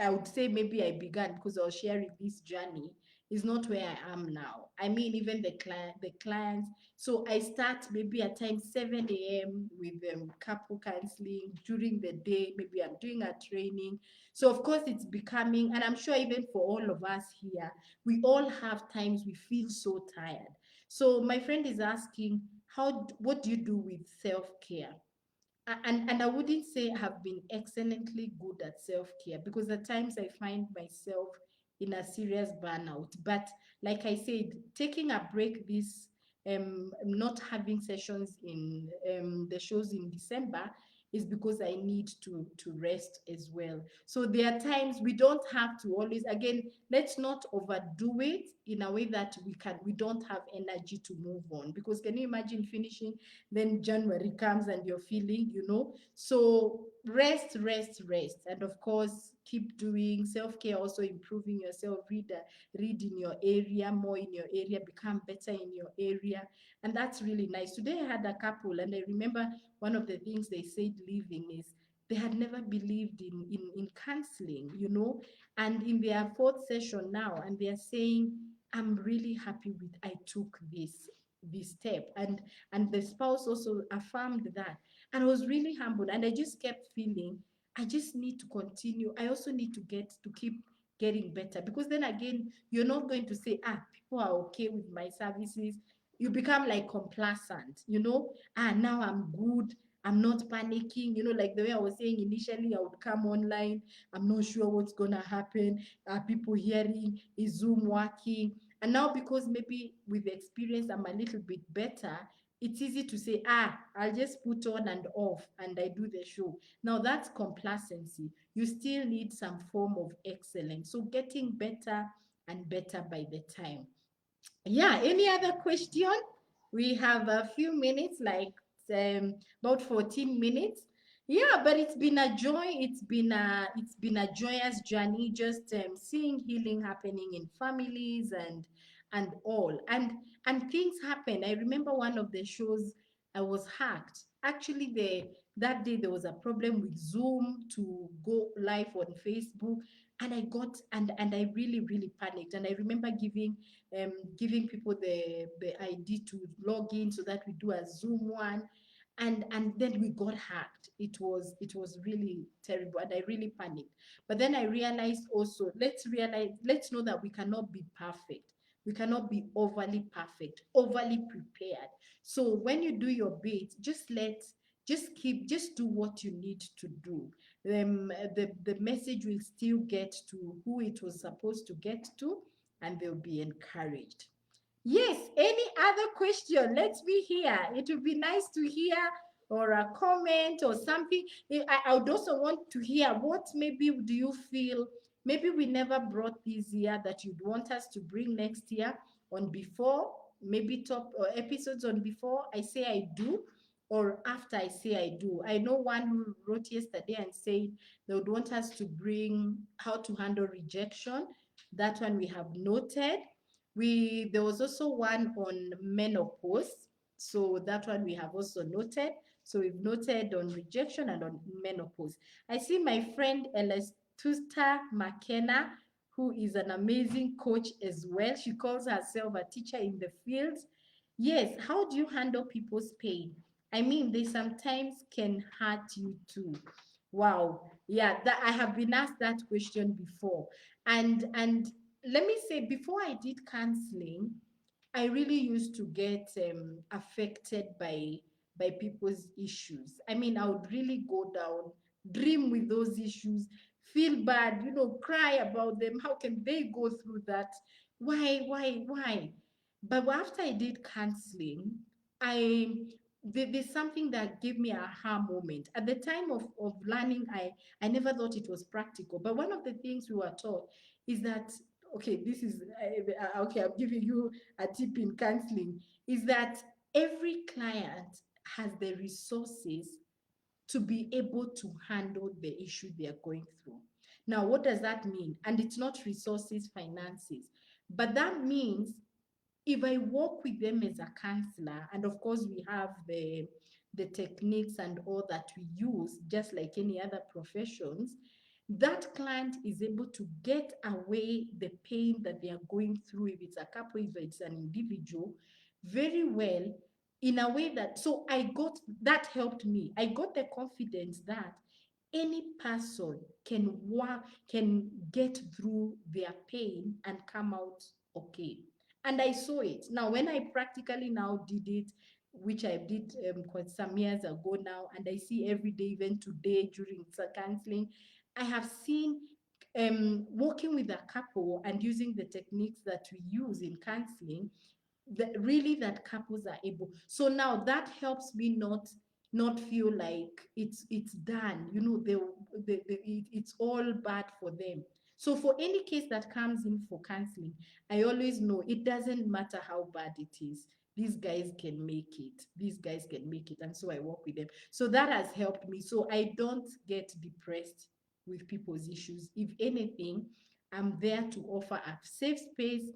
I would say maybe I began, because I was sharing this journey, is not where I am now. I mean, even the clients. So I start maybe at times 7 a.m. with couple counseling during the day. Maybe I'm doing a training. So of course it's becoming, and I'm sure even for all of us here, we all have times we feel so tired. So my friend is asking, what do you do with self-care? And I wouldn't say I have been excellently good at self-care, because at times I find myself in a serious burnout. But like I said, taking a break, this not having sessions in the shows in December, is because I need to rest as well. So there are times we don't have to always, again, let's not overdo it in a way that we don't have energy to move on. Because can you imagine finishing, then January comes and you're feeling, so rest. And of course, keep doing self-care, also improving yourself, read in your area, more in your area, become better in your area. And that's really nice. Today I had a couple, and I remember one of the things they said leaving is they had never believed in counseling, and in their fourth session now, and they're saying, I'm really happy with I took this step. And the spouse also affirmed that. And I was really humbled, and I just kept feeling I just need to continue. I also need to keep getting better, because then again, you're not going to say, people are okay with my services. You become like complacent, now I'm good, I'm not panicking. Like the way I was saying initially, I would come online. I'm not sure what's going to happen. Are people hearing? Is Zoom working? And now, because maybe with experience, I'm a little bit better, it's easy to say, I'll just put on and off and I do the show. Now, that's complacency. You still need some form of excellence. So, getting better and better by the time. Yeah, any other question? We have a few minutes, like about 14 minutes. Yeah, but it's been a joy. It's been a joyous journey, just seeing healing happening in families and all. And things happen. I remember one of the shows I was hacked. Actually, that day there was a problem with Zoom to go live on Facebook, and I really, really panicked. And I remember giving people the ID to log in so that we do a Zoom one, and then we got hacked. It was really terrible, and I really panicked. But then I realized also, let's know that we cannot be perfect. We cannot be overly perfect, overly prepared. So when you do your bit, just do what you need to do. The message will still get to who it was supposed to get to, and they'll be encouraged. Yes, any other question? Let's be here. It would be nice to hear, or a comment or something. I would also want to hear, what maybe do you feel maybe we never brought this year that you'd want us to bring next year on Before, maybe top or episodes on Before I Say I Do, or After I Say I Do. I know one who wrote yesterday and said they would want us to bring how to handle rejection. That one we have noted. There was also one on menopause, so that one we have also noted. So we've noted on rejection and on menopause. I see my friend Elestusta McKenna, who is an amazing coach as well. She calls herself a teacher in the field. Yes, how do you handle people's pain? I mean, they sometimes can hurt you too. Wow. Yeah, that I have been asked that question before. And let me say, before I did counseling, I really used to get affected by people's issues. I mean, I would really go down, dream with those issues, feel bad, cry about them. How can they go through that? Why? But after I did counseling, I there's something that gave me a aha moment. At the time of learning, I never thought it was practical. But one of the things we were taught is that, okay, this is okay, I'm giving you a tip in counseling, is that every client has the resources to be able to handle the issue they are going through. Now, what does that mean? And it's not resources, finances, but that means if I work with them as a counselor, and of course we have the techniques and all that we use, just like any other professions, that client is able to get away the pain that they are going through, if it's a couple, if it's an individual, very well, in a way that, so that helped me. I got the confidence that any person can get through their pain and come out okay. And I saw it. Now, when I practically now did it, which I did quite some years ago now, and I see every day, even today during counseling, I have seen working with a couple and using the techniques that we use in counseling, that really that couples are able. So now that helps me not feel like it's done. It's all bad for them. So for any case that comes in for counseling, I always know it doesn't matter how bad it is. These guys can make it. These guys can make it. And so I work with them. So that has helped me. So I don't get depressed with people's issues. If anything, I'm there to offer a safe space.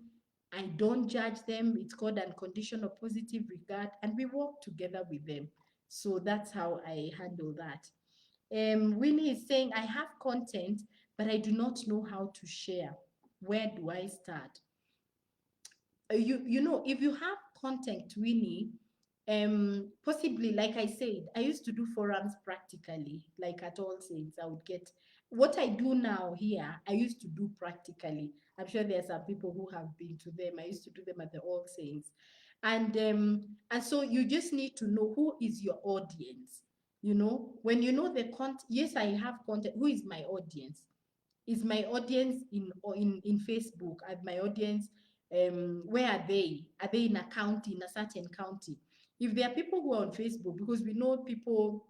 I don't judge them. It's called unconditional positive regard, and we work together with them. So that's how I handle that. Winnie is saying, I have content, but I do not know how to share. Where do I start? If you have content, Winnie, possibly, like I said, I used to do forums practically, like at All Saints. I would get what I do now here, I used to do practically. I'm sure there are some people who have been to them. I used to do them at the All Saints. And so you just need to know who is your audience. When you know the content. Yes, I have content. Who is my audience? Is my audience in Facebook? Are my audience, where are they? Are they in a county, in a certain county? If there are people who are on Facebook, because we know people,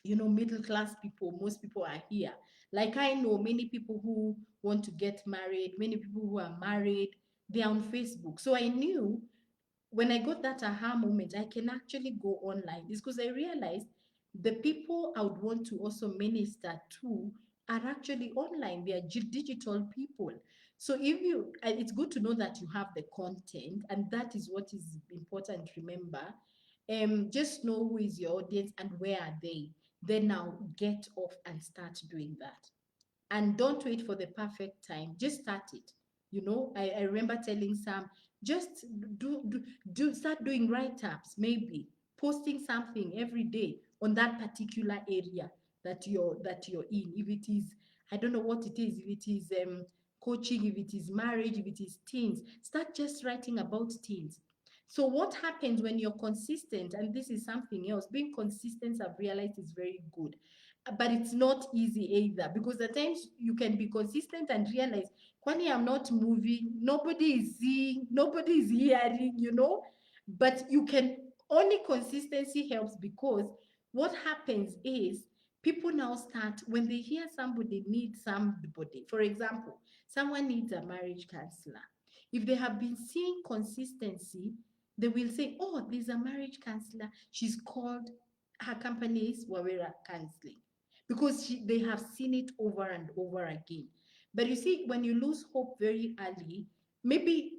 middle class people, most people are here. Like, I know many people who want to get married, many people who are married, they are on Facebook. So I knew when I got that aha moment, I can actually go online. It's because I realized the people I would want to also minister to are actually online. They are digital people. So it's good to know that you have the content, and that is what is important. Remember, just know who is your audience and where are they. Then now get off and start doing that, and don't wait for the perfect time. Just start it. I remember telling Sam, just do do, start doing write-ups, maybe posting something every day on that particular area that you're in. If it is, I don't know what it is, if it is coaching, if it is marriage, if it is teens, start just writing about teens. So what happens when you're consistent, and this is something else, being consistent, I've realized, is very good. But it's not easy either, because at times you can be consistent and realize, kwani I'm not moving, nobody is seeing, nobody is hearing, but you can only, consistency helps, because what happens is people now start, when they hear somebody needs somebody. For example, someone needs a marriage counselor. If they have been seeing consistency, they will say, oh, there's a marriage counselor, she's called, her company is Wawera Counseling, because they have seen it over and over again. But you see, when you lose hope very early, maybe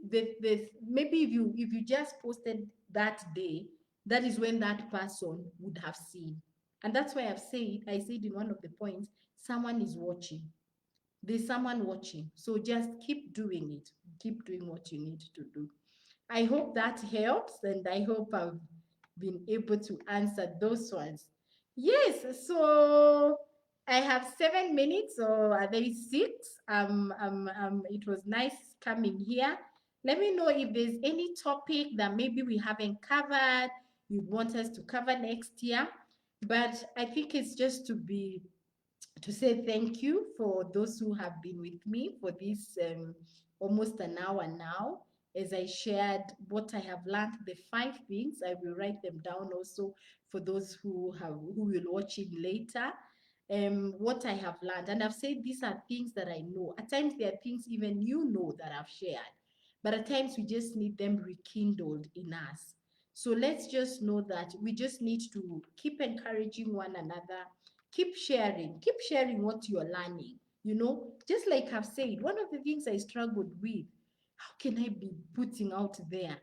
maybe if you just posted that day, that is when that person would have seen. And that's why I said in one of the points, someone is watching. There's someone watching. So just keep doing it. Keep doing what you need to do. I hope that helps, and I hope I've been able to answer those ones. Yes, so I have 7 minutes, or are they six? It was nice coming here. Let me know if there's any topic that maybe we haven't covered, you want us to cover next year. But I think it's just to say thank you for those who have been with me for this almost an hour now. As I shared what I have learned, the 5 things, I will write them down also for those who will watch it later. What I have learned, and I've said these are things that I know. At times there are things even that I've shared, but at times we just need them rekindled in us. So let's just know that we just need to keep encouraging one another, keep sharing what you're learning. Just like I've said, one of the things I struggled with, how can I be putting out there,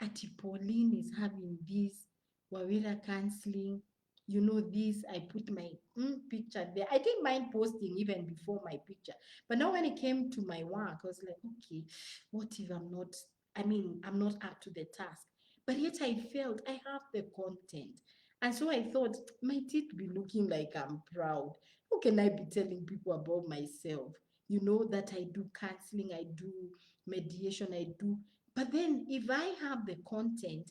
Ati Pauline is having this Wawira counseling, this, I put my picture there. I didn't mind posting even before my picture, but now when it came to my work, I was like, okay, what if I'm not up to the task? But yet I felt I have the content. And so I thought, might it be looking like I'm proud? How can I be telling people about myself? That I do counseling, I do mediation, I do. But then if I have the content,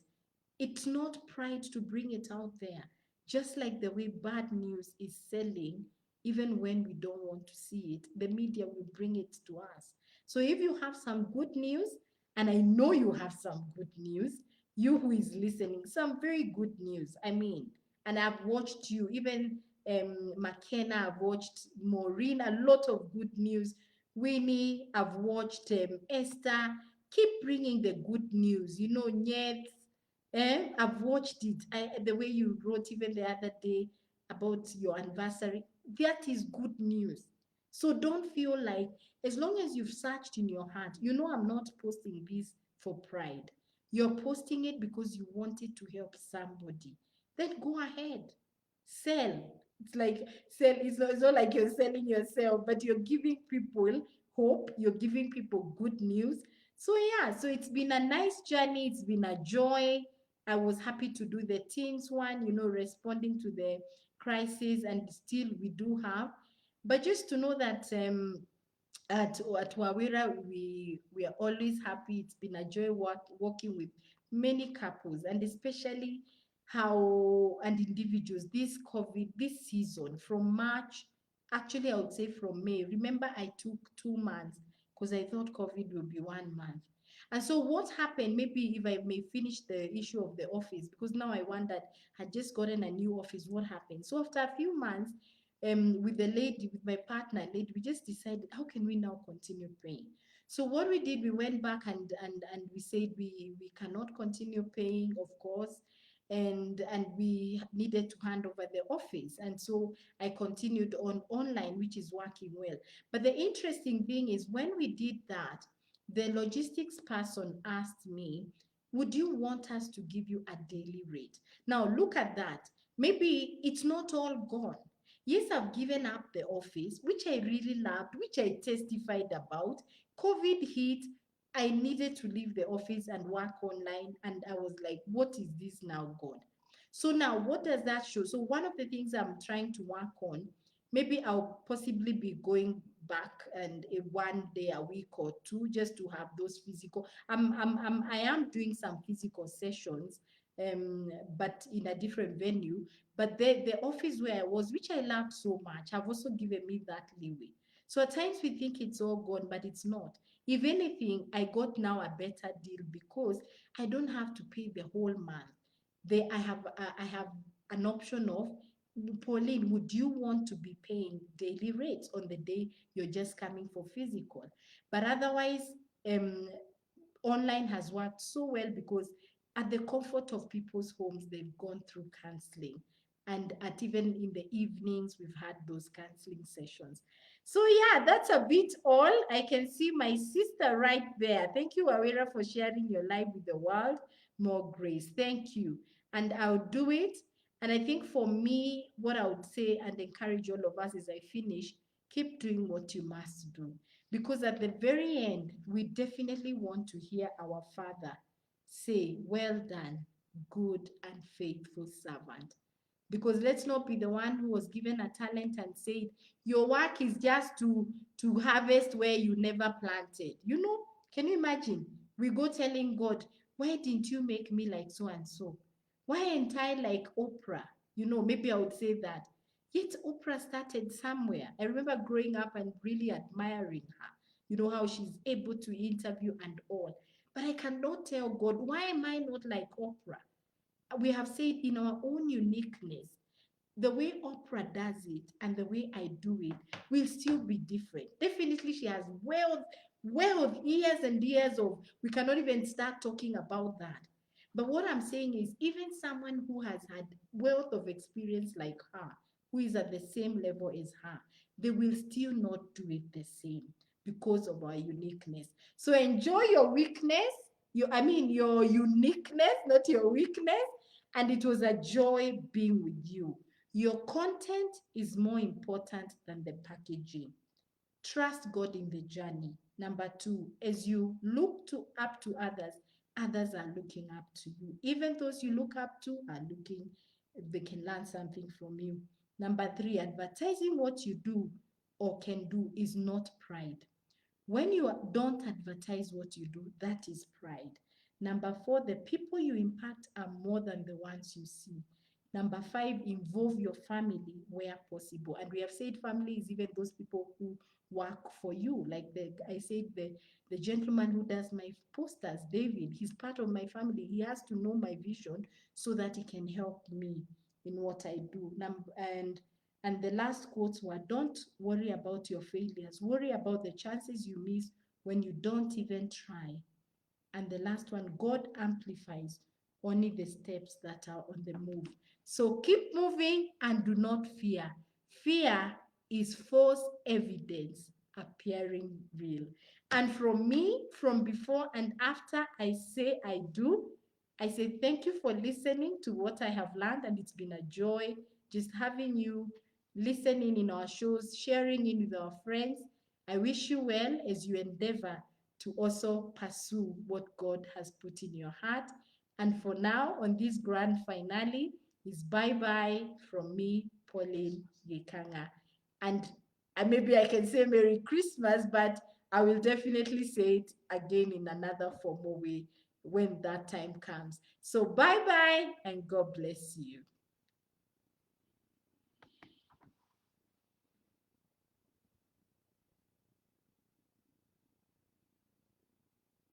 it's not pride to bring it out there. Just like the way bad news is selling, even when we don't want to see it, the media will bring it to us. So if you have some good news, and I know you have some good news, you who is listening, some very good news. And I've watched you, even McKenna, I've watched Maureen, a lot of good news. Winnie, I've watched Esther. Keep bringing the good news. Yet I've watched it. The way you wrote even the other day about your anniversary, that is good news. So don't feel like, as long as you've searched in your heart, I'm not posting this for pride. You're posting it because you wanted to help somebody. Then go ahead, sell. It's like sell. It's not like you're selling yourself, but you're giving people hope. You're giving people good news. So yeah, so it's been a nice journey. It's been a joy. I was happy to do the teens one, responding to the crisis, and still we do have. But just to know that at Wawira, we are always happy. It's been a joy working with many couples, and especially how and individuals this COVID, this season from March, actually I would say from May. Remember, I took 2 months because I thought COVID will be 1 month. And so what happened, maybe if I may finish the issue of the office, because now I wondered, had just gotten a new office, what happened? So after a few months, with the lady, with my partner lady, we just decided, how can we now continue paying? So what we did, we went back and we said we cannot continue paying, of course, and we needed to hand over the office. And so I continued on online, which is working well. But the interesting thing is when we did that, the logistics person asked me, would you want us to give you a daily rate? Now look at that. Maybe it's not all gone. Yes, I've given up the office, which I really loved, which I testified about. COVID hit. I needed to leave the office and work online. And I was like, what is this now, God? So now, what does that show? So one of the things I'm trying to work on, maybe I'll possibly be going back and a 1 day a week or two just to have those physical. I am doing some physical sessions, but in a different venue. But the office where I was, which I loved so much, have also given me that leeway. So at times we think it's all gone, but it's not. If anything, I got now a better deal because I don't have to pay the whole month. I have an option of, Pauline, would you want to be paying daily rates on the day you're just coming for physical? But otherwise, um, online has worked so well because at the comfort of people's homes, they've gone through counseling. And at even in the evenings, we've had those counseling sessions. So yeah, that's a bit all. I can see my sister right there. Thank you, Awera, for sharing your life with the world. More grace. Thank you. And I'll do it. And I think for me, what I would say and encourage all of us as I finish, keep doing what you must do. Because at the very end, we definitely want to hear our Father say, well done, good and faithful servant. Because let's not be the one who was given a talent and said, your work is just to harvest where you never planted. You know, can you imagine? We go telling God, why didn't you make me like so and so? Why ain't I like Oprah? You know, maybe I would say that. Yet Oprah started somewhere. I remember growing up and really admiring her. You know, how she's able to interview and all. But I cannot tell God, why am I not like Oprah? We have said in our own uniqueness, the way Oprah does it and the way I do it will still be different. Definitely, she has wealth, years and years of, we cannot even start talking about that. But what I'm saying is, even someone who has had wealth of experience like her, who is at the same level as her, they will still not do it the same because of our uniqueness. So enjoy your weakness, your uniqueness, not your weakness. And it was a joy being with you. Your content is more important than the packaging. Trust God in the journey. Number two, as you look up to others, others are looking up to you. Even those you look up to are looking, they can learn something from you. Number three, advertising what you do or can do is not pride. When you don't advertise what you do, that is pride. Number four, the people you impact are more than the ones you see. Number five, involve your family where possible. And we have said family is even those people who work for you. Like I said, the gentleman who does my posters, David, he's part of my family. He has to know my vision so that he can help me in what I do. And the last quotes were, don't worry about your failures. Worry about the chances you miss when you don't even try. And the last one, God amplifies only the steps that are on the move. So keep moving and do not fear. Fear is false evidence appearing real. And from me, from before and after I say I do, I say thank you for listening to what I have learned, and it's been a joy just having you listening in our shows, sharing in with our friends. I wish you well as you endeavor to also pursue what God has put in your heart. And for now, on this grand finale, is bye-bye from me, Pauline Gikang'ah. And maybe I can say Merry Christmas, but I will definitely say it again in another formal way. when that time comes. So bye bye and God bless you.